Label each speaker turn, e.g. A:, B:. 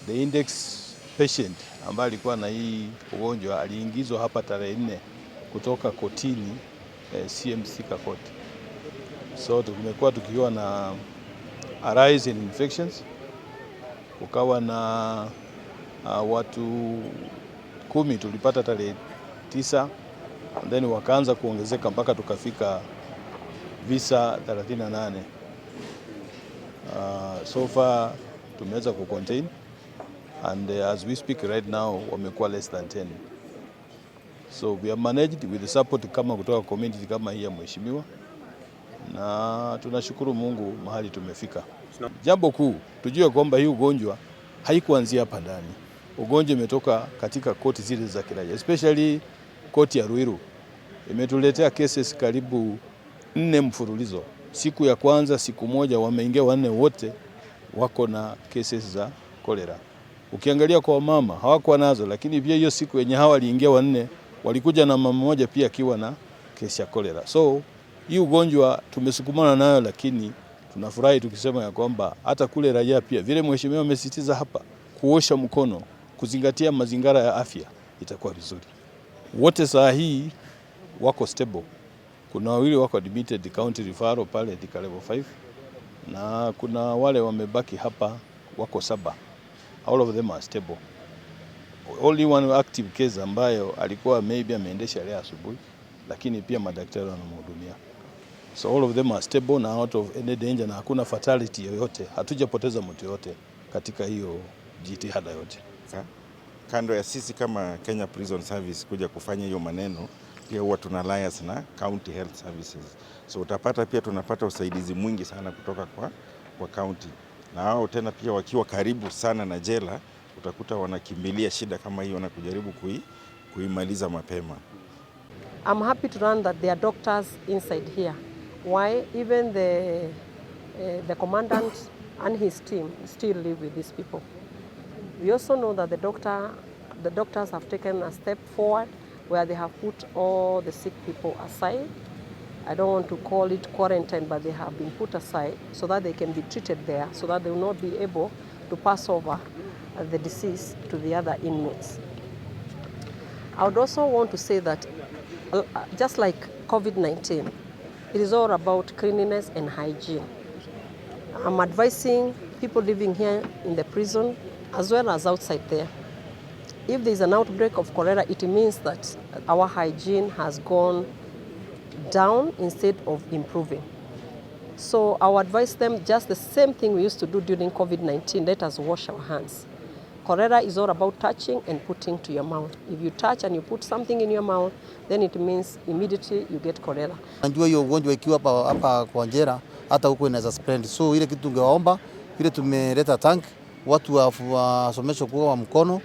A: The index patient ambaye alikuwa na hii ugonjwa aliingizwa hapa tarehe 4 kutoka kotini CMC Thika court. So tumekuwa tukiwa na a rise in infections. Kukawa na watu 10 tulipata tarehe 9, and then wakaanza kuongezeka mpaka tukafika visa 38. So far tumeweza kucontain, and as we speak right now wamekuwa less than 10. So we have managed with the support kama kutoka community kama hii ya mheshimiwa, na tunashukuru Mungu mahali tumefika. Jambo kuu tujue kwamba hii ugonjwa haikuanzia hapa ndani. Ugonjwa umetoka katika koti zile za kiraia, especially koti ya Ruiru. Imetuletea cases karibu 4 mfululizo. Siku ya kwanza, siku moja wameingia 4 wote wako na cases za cholera. Ukiangalia kwa mama hawakuwa nazo, lakini pia hiyo siku yenye hawa waliingia 4 walikuja na mama mmoja pia akiwa na kesi ya cholera. So hii ugonjwa tumesukumana nayo, lakini tunafurahi tukisema ya kwamba hata kule raia pia vile mheshimiwa amesisitiza hapa, kuosha mkono, kuzingatia mazingira ya afya, itakuwa vizuri. Wote saa hii wako stable. Kuna wawili wako admitted county referral pale Thika level 5, na kuna wale wamebaki hapa wako 7. All of them are stable. Only one active case ambayo alikuwa maybe ameendesha leo asubuhi, lakini pia madaktari wanamhudumia. So all of them are stable na out of any danger, na hakuna fatality yoyote. Hatujapoteza mtu yote katika hiyo jitihada yote.
B: Kando ya sisi kama Kenya Prison Service kuja kufanya hiyo maneno, pia huwa tuna alliance na County Health Services. So utapata pia tunapata usaidizi mwingi sana kutoka kwa county. Na hao tena pia wakiwa karibu sana na jela, utakuta wanakimbilia shida kama hiyo na kujaribu kuimaliza mapema.
C: I'm happy to learn that there are doctors inside here. Why? Even the commandant and his team still live with these people. We also know that the doctors have taken a step forward where they have put all the sick people aside. I don't want to call it quarantine, but they have been put aside so that they can be treated there, so that they will not be able to pass over the disease to the other inmates. I would also want to say that just like COVID-19, it is all about cleanliness and hygiene. I'm advising people living here in the prison as well as outside there. If there is an outbreak of cholera, it means that our hygiene has gone down instead of improving. So I would advise them just the same thing we used to do during COVID-19, let us wash our hands. Cholera is all about touching and putting to your mouth. If you touch and you put something in your mouth, then it means immediately you get cholera.
D: Najua hiyo ugonjwa ikiwa hapa kwa Njera hata huko inaweza spread. So ile kitu tungewaomba, vile tumeleta tank, watu wasomeshwe kuwa mkono